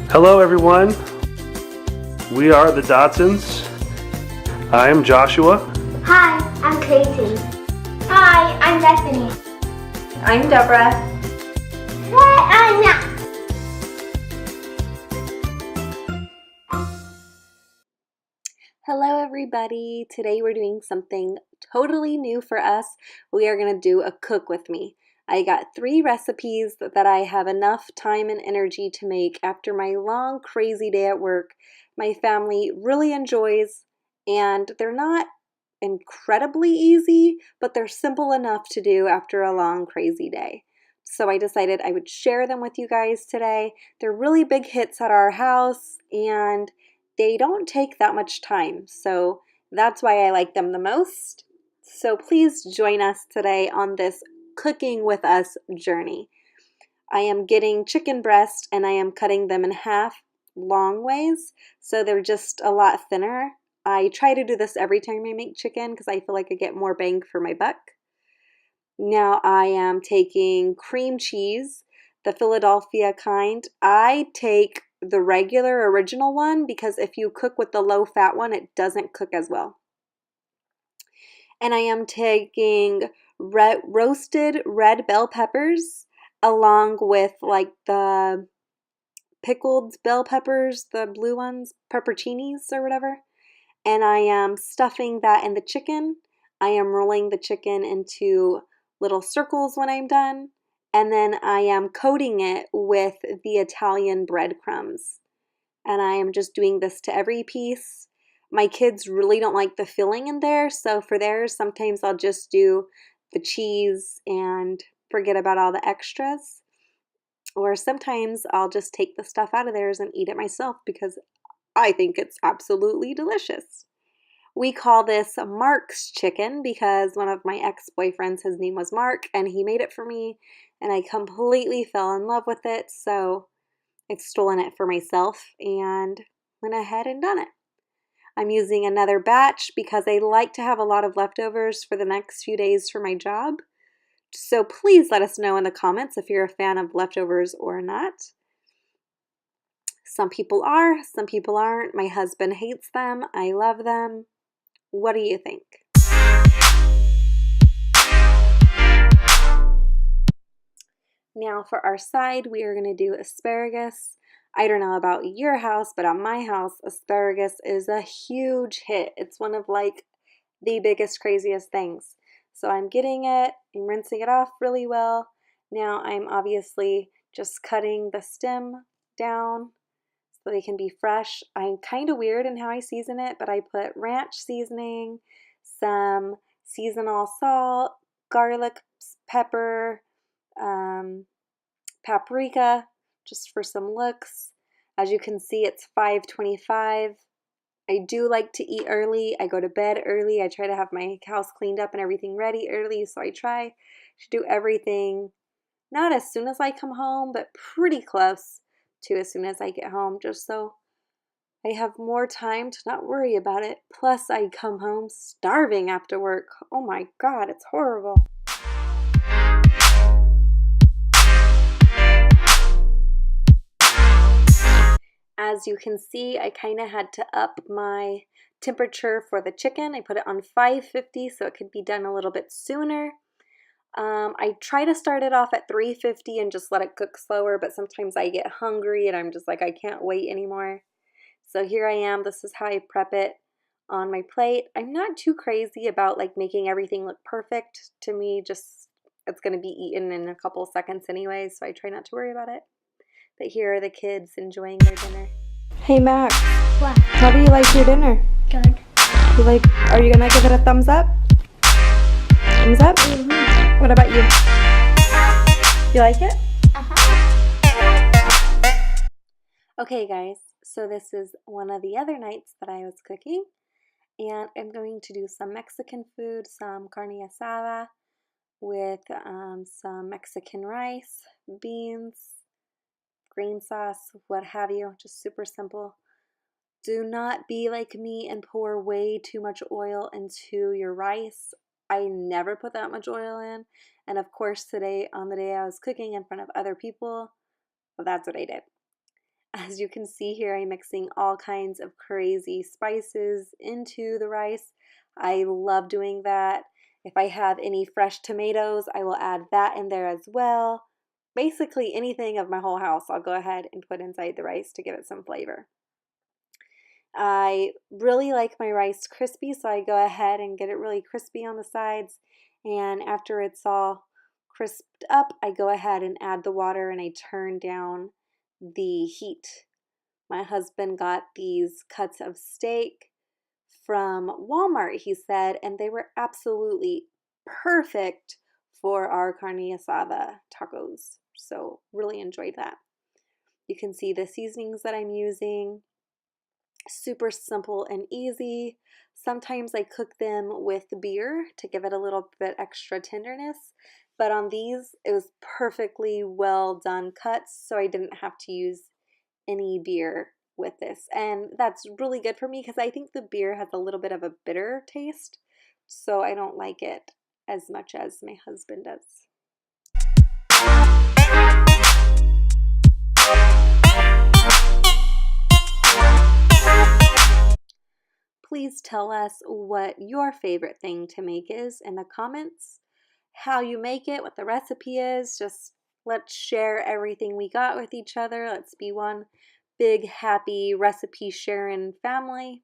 Hello everyone, we are the Dodsons. I am Joshua. Hi, I'm Clayton. Hi, I'm Bethany. I'm Deborah. Hi, I'm Matt. Hello everybody. Today we're doing something totally new for us. We are going to do a cook with me. I got 3 recipes that I have enough time and energy to make after my long crazy day at work. My family really enjoys, and they're not incredibly easy, but they're simple enough to do after a long crazy day. So I decided I would share them with you guys today. They're really big hits at our house and they don't take that much time, so that's why I like them the most. So please join us today on this cooking with us journey. I am getting chicken breast and I am cutting them in half long ways, so they're just a lot thinner. I try to do this every time I make chicken because I feel like I get more bang for my buck. Now I am taking cream cheese, the Philadelphia kind. I take the regular original one because if you cook with the low fat one, it doesn't cook as well. And I am taking roasted red bell peppers along with like the pickled bell peppers, the blue ones, pepperoncinis or whatever. And I am stuffing that in the chicken. I am rolling the chicken into little circles when I'm done. And then I am coating it with the Italian breadcrumbs. And I am just doing this to every piece. My kids really don't like the filling in there, so for theirs, sometimes I'll just do the cheese and forget about all the extras. Or sometimes I'll just take the stuff out of theirs and eat it myself because I think it's absolutely delicious. We call this Mark's chicken because one of my ex-boyfriends, his name was Mark, and he made it for me, and I completely fell in love with it, so I've stolen it for myself and went ahead and done it. I'm using another batch because I like to have a lot of leftovers for the next few days for my job. So please let us know in the comments if you're a fan of leftovers or not. Some people are, some people aren't. My husband hates them. I love them. What do you think? Now for our side, we are going to do asparagus. I don't know about your house, but at my house, asparagus is a huge hit. It's one of like the biggest, craziest things. So I'm getting it, I'm rinsing it off really well. Now I'm obviously just cutting the stem down so they can be fresh. I'm kind of weird in how I season it, but I put ranch seasoning, some seasonal salt, garlic, pepper, paprika, just for some looks. As you can see, it's 5:25. I do like to eat early. I go to bed early. I try to have my house cleaned up and everything ready early, so I try to do everything not as soon as I come home, but pretty close to as soon as I get home, just so I have more time to not worry about it. Plus, I come home starving after work. Oh my God, it's horrible. As you can see, I kind of had to up my temperature for the chicken. I put it on 550 so it could be done a little bit sooner. I try to start it off at 350 and just let it cook slower, but sometimes I get hungry and I'm just like, I can't wait anymore. So here I am. This is how I prep it on my plate. I'm not too crazy about like making everything look perfect. To me, just it's going to be eaten in a couple seconds anyway, so I try not to worry about it. But here are the kids enjoying their dinner. Hey Max, What? how do you like your dinner? Good. Are you gonna give it a thumbs up? Thumbs up? Mm-hmm. What about you? You like it? Uh-huh. Okay guys, so this is one of the other nights that I was cooking, and I'm going to do some Mexican food, some carne asada with some Mexican rice, beans, green sauce, what have you, just super simple. Do not be like me and pour way too much oil into your rice. I never put that much oil in, and of course today, on the day I was cooking in front of other people, well, that's what I did. As you can see here, I'm mixing all kinds of crazy spices into the rice. I love doing that. If I have any fresh tomatoes, I will add that in there as well. Basically anything of my whole house, I'll go ahead and put inside the rice to give it some flavor. I really like my rice crispy, so I go ahead and get it really crispy on the sides. And after it's all crisped up, I go ahead and add the water and I turn down the heat. My husband got these cuts of steak from Walmart, he said, and they were absolutely perfect for our carne asada tacos. So really enjoyed that. You can see the seasonings that I'm using. Super simple and easy. Sometimes I cook them with beer to give it a little bit extra tenderness, but on these it was perfectly well done cuts, so I didn't have to use any beer with this. And that's really good for me because I think the beer has a little bit of a bitter taste, so I don't like it as much as my husband does. Please tell us what your favorite thing to make is in the comments, how you make it, what the recipe is. Just let's share everything we got with each other. Let's be one big happy recipe sharing family.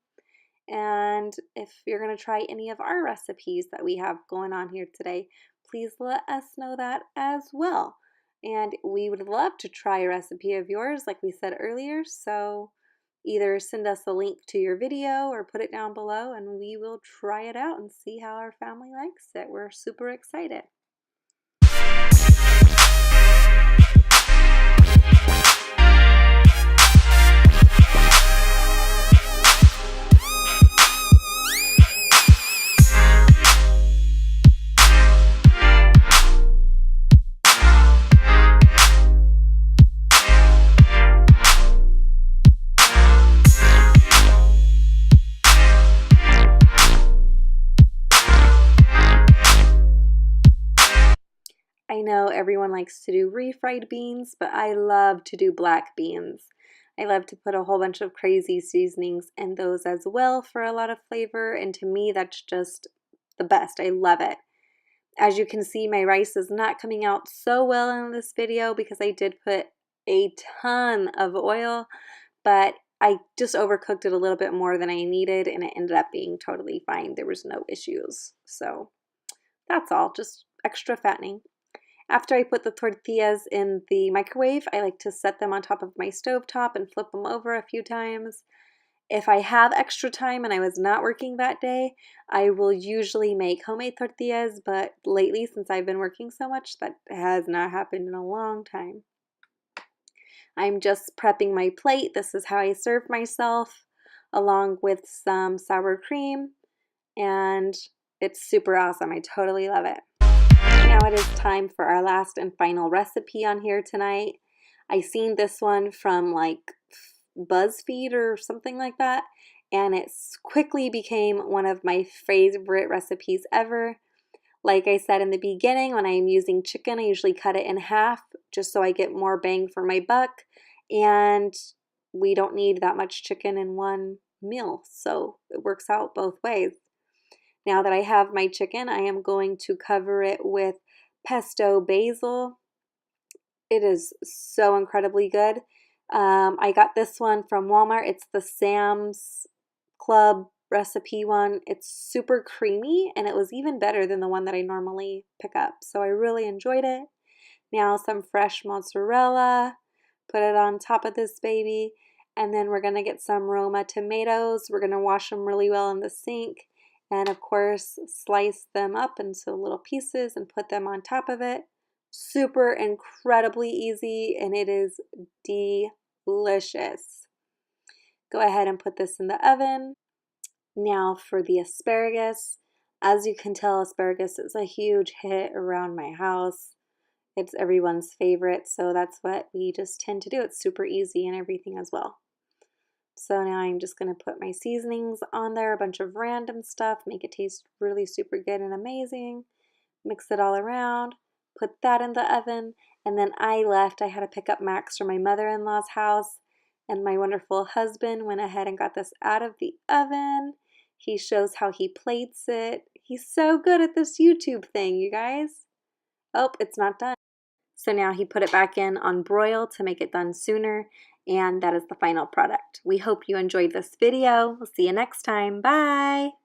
And if you're going to try any of our recipes that we have going on here today, please let us know that as well. And we would love to try a recipe of yours, like we said earlier. So either send us a link to your video or put it down below and we will try it out and see how our family likes it. We're super excited. I know everyone likes to do refried beans, but I love to do black beans. I love to put a whole bunch of crazy seasonings in those as well for a lot of flavor, and to me that's just the best. I love it. As you can see, my rice is not coming out so well in this video because I did put a ton of oil, but I just overcooked it a little bit more than I needed and it ended up being totally fine. There was no issues. So that's all, just extra fattening. After I put the tortillas in the microwave, I like to set them on top of my stovetop and flip them over a few times. If I have extra time and I was not working that day, I will usually make homemade tortillas, but lately, since I've been working so much, that has not happened in a long time. I'm just prepping my plate. This is how I serve myself, along with some sour cream, and it's super awesome. I totally love it. Now it is time for our last and final recipe on here tonight. I seen this one from like BuzzFeed or something like that, and it quickly became one of my favorite recipes ever. Like I said in the beginning, when I'm using chicken, I usually cut it in half just so I get more bang for my buck, and we don't need that much chicken in one meal, so it works out both ways. Now that I have my chicken, I am going to cover it with pesto basil. It is so incredibly good. I got this one from Walmart. It's the Sam's Club recipe one. It's super creamy and it was even better than the one that I normally pick up. So I really enjoyed it. Now some fresh mozzarella. Put it on top of this baby. And then we're going to get some Roma tomatoes. We're going to wash them really well in the sink. And of course, slice them up into little pieces and put them on top of it. Super incredibly easy, and it is delicious. Go ahead and put this in the oven. Now for the asparagus. As you can tell, asparagus is a huge hit around my house. It's everyone's favorite, so that's what we just tend to do. It's super easy and everything as well. So now I'm just going to put my seasonings on there, a bunch of random stuff, make it taste really super good and amazing. Mix it all around, put that in the oven, and then I had to pick up Max from my mother-in-law's house, And my wonderful husband went ahead and got this out of the oven. He shows how he plates it. He's so good at this YouTube thing, you guys. Oh, it's not done. So now he put it back in on broil to make it done sooner, and that is the final product. We hope you enjoyed this video. We'll see you next time. Bye!